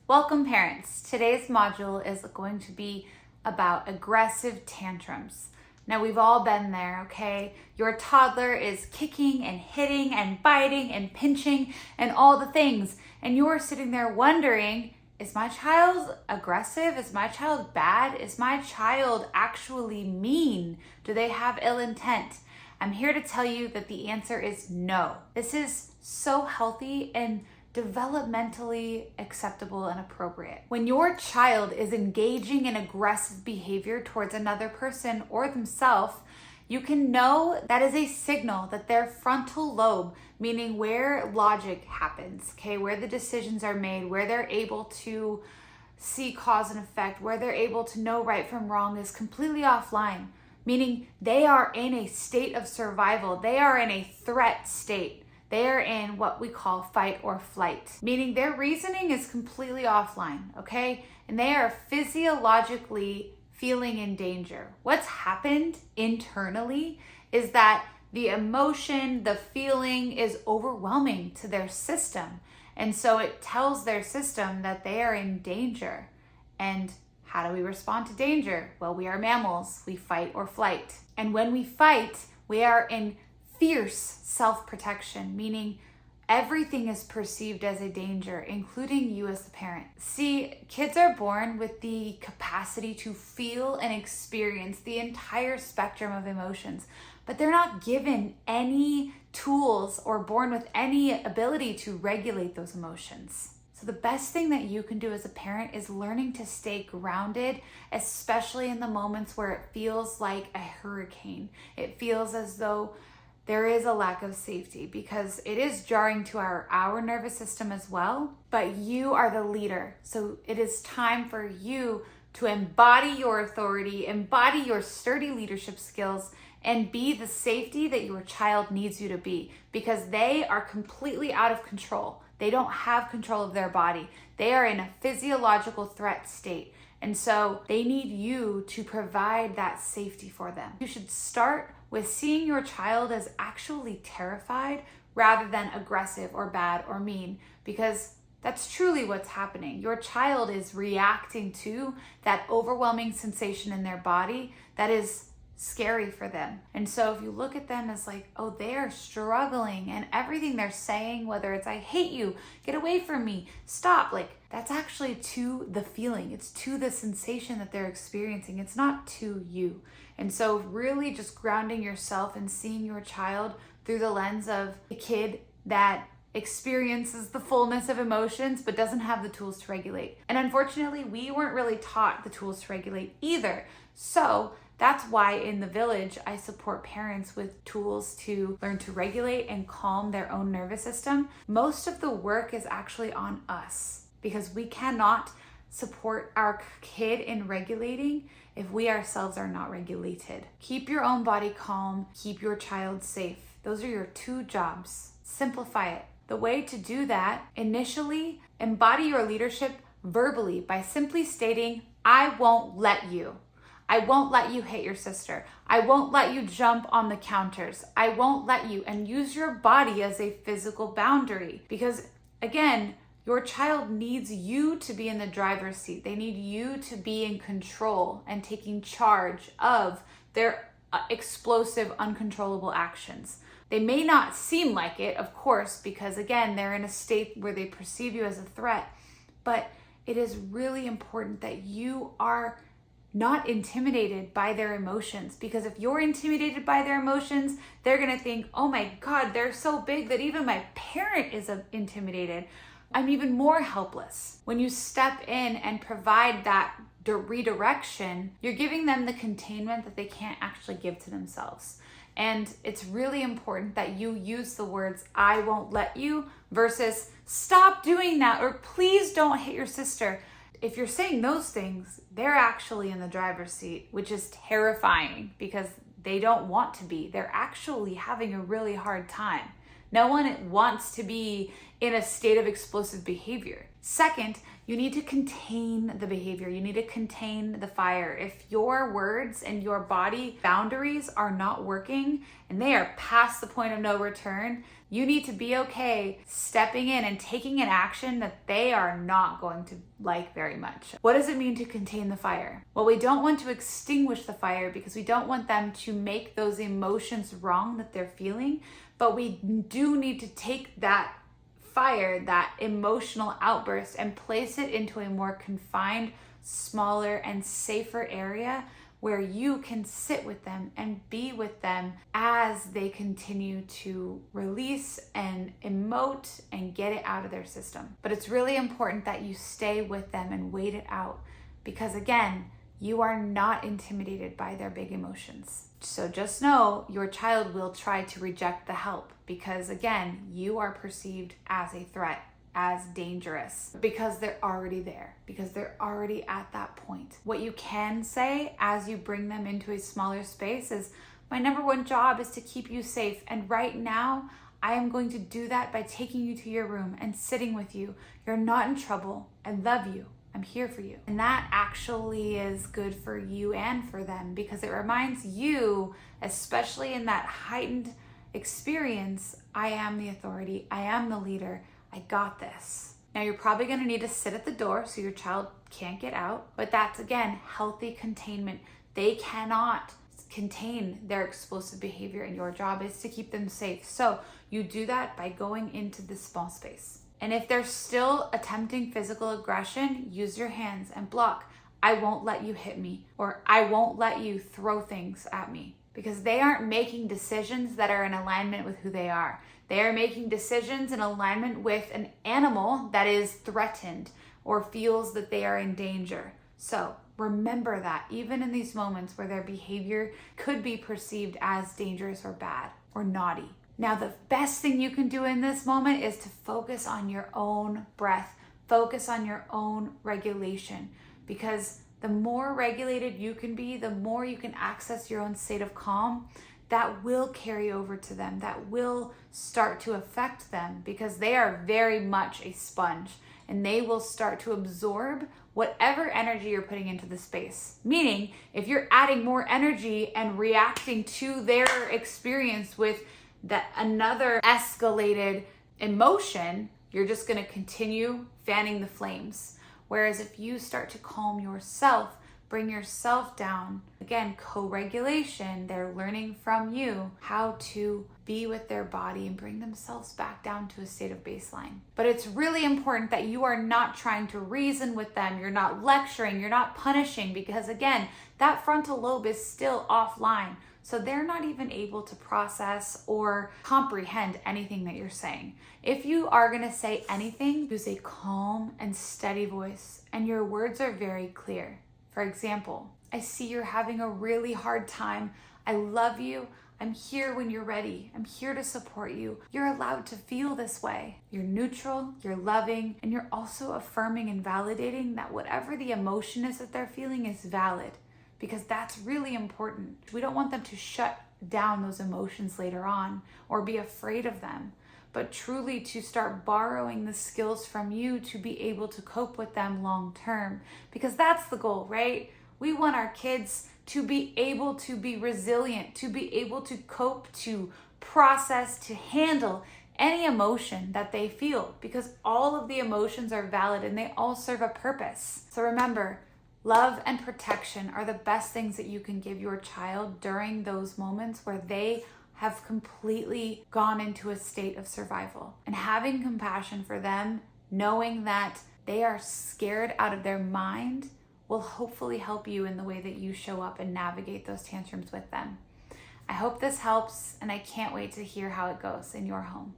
Welcome parents. Today's module is going to be about aggressive tantrums. Now we've all been there, okay? Your toddler is kicking and hitting and biting and pinching and all the things. And you're sitting there wondering, is my child aggressive? Is my child bad? Is my child actually mean? Do they have ill intent? I'm here to tell you that the answer is no. This is so healthy and developmentally acceptable and appropriate. When your child is engaging in aggressive behavior towards another person or themselves, you can know that is a signal that their frontal lobe, meaning where logic happens, okay, where the decisions are made, where they're able to see cause and effect, where they're able to know right from wrong, is completely offline, meaning they are in a state of survival. They are in a threat state. They are in what we call fight or flight, meaning their reasoning is completely offline, okay? And they are physiologically feeling in danger. What's happened internally is that the emotion, the feeling is overwhelming to their system. And so it tells their system that they are in danger. And how do we respond to danger? Well, we are mammals. We fight or flight. And when we fight, we are in fierce self-protection, meaning everything is perceived as a danger, including you as the parent. See, kids are born with the capacity to feel and experience the entire spectrum of emotions, but they're not given any tools or born with any ability to regulate those emotions. So the best thing that you can do as a parent is learning to stay grounded, especially in the moments where it feels like a hurricane. It feels as though there is a lack of safety, because it is jarring to our nervous system as well, but you are the leader. So it is time for you to embody your authority, embody your sturdy leadership skills, and be the safety that your child needs you to be, because they are completely out of control. They don't have control of their body. They are in a physiological threat state. And so they need you to provide that safety for them. You should start with seeing your child as actually terrified rather than aggressive or bad or mean, because that's truly what's happening. Your child is reacting to that overwhelming sensation in their body that is scary for them. And so if you look at them as like, oh, they are struggling, and everything they're saying, whether it's I hate you, get away from me, stop, like that's actually to the feeling. It's to the sensation that they're experiencing. It's not to you. And so really just grounding yourself and seeing your child through the lens of a kid that experiences the fullness of emotions but doesn't have the tools to regulate. And unfortunately, we weren't really taught the tools to regulate either. So that's why in the village, I support parents with tools to learn to regulate and calm their own nervous system. Most of the work is actually on us, because we cannot support our kid in regulating if we ourselves are not regulated. Keep your own body calm, keep your child safe. Those are your two jobs. Simplify it. The way to do that, initially, embody your leadership verbally by simply stating, I won't let you. I won't let you hit your sister. I won't let you jump on the counters. I won't let you, and use your body as a physical boundary, because again, your child needs you to be in the driver's seat. They need you to be in control and taking charge of their explosive, uncontrollable actions. They may not seem like it, of course, because again, they're in a state where they perceive you as a threat, but it is really important that you are not intimidated by their emotions, because if you're intimidated by their emotions, they're gonna think, oh my God, they're so big that even my parent is intimidated. I'm even more helpless. When you step in and provide that redirection, you're giving them the containment that they can't actually give to themselves. And it's really important that you use the words, I won't let you, versus stop doing that, or please don't hit your sister. If you're saying those things, they're actually in the driver's seat, which is terrifying because they don't want to be. They're actually having a really hard time. No one wants to be in a state of explosive behavior. Second, You need to contain the behavior. You need to contain the fire. If your words and your body boundaries are not working and they are past the point of no return, you need to be okay stepping in and taking an action that they are not going to like very much. What does it mean to contain the fire? Well, we don't want to extinguish the fire because we don't want them to make those emotions wrong that they're feeling, but we do need to take that fire, that emotional outburst, and place it into a more confined, smaller, and safer area where you can sit with them and be with them as they continue to release and emote and get it out of their system. But it's really important that you stay with them and wait it out because, again, you are not intimidated by their big emotions. So just know your child will try to reject the help because, again, you are perceived as a threat, as dangerous, because they're already there, because they're already at that point. What you can say as you bring them into a smaller space is, my number one job is to keep you safe. And right now, I am going to do that by taking you to your room and sitting with you. You're not in trouble. I love you. I'm here for you. And that actually is good for you and for them because it reminds you, especially in that heightened experience, I am the authority. I am the leader. I got this. Now you're probably going to need to sit at the door so your child can't get out, but that's, again, healthy containment. They cannot contain their explosive behavior and your job is to keep them safe. So you do that by going into this small space. And if they're still attempting physical aggression, use your hands and block. I won't let you hit me, or I won't let you throw things at me, because they aren't making decisions that are in alignment with who they are. They are making decisions in alignment with an animal that is threatened or feels that they are in danger. So remember that even in these moments where their behavior could be perceived as dangerous or bad or naughty. Now, the best thing you can do in this moment is to focus on your own breath, focus on your own regulation, because the more regulated you can be, the more you can access your own state of calm. That will carry over to them, that will start to affect them because they are very much a sponge and they will start to absorb whatever energy you're putting into the space. Meaning, if you're adding more energy and reacting to their experience with that another escalated emotion, you're just going to continue fanning the flames. Whereas if you start to calm yourself, bring yourself down, again, co-regulation, they're learning from you how to be with their body and bring themselves back down to a state of baseline. But it's really important that you are not trying to reason with them. You're not lecturing, you're not punishing, because again, that frontal lobe is still offline. So they're not even able to process or comprehend anything that you're saying. If you are gonna say anything, use a calm and steady voice, and your words are very clear. For example, I see you're having a really hard time. I love you. I'm here when you're ready. I'm here to support you. You're allowed to feel this way. You're neutral, you're loving, and you're also affirming and validating that whatever the emotion is that they're feeling is valid. Because that's really important. We don't want them to shut down those emotions later on or be afraid of them, but truly to start borrowing the skills from you to be able to cope with them long term. Because that's the goal, right? We want our kids to be able to be resilient, to be able to cope, to process, to handle any emotion that they feel, because all of the emotions are valid and they all serve a purpose. So remember, love and protection are the best things that you can give your child during those moments where they have completely gone into a state of survival. And having compassion for them, knowing that they are scared out of their mind, will hopefully help you in the way that you show up and navigate those tantrums with them. I hope this helps, and I can't wait to hear how it goes in your home.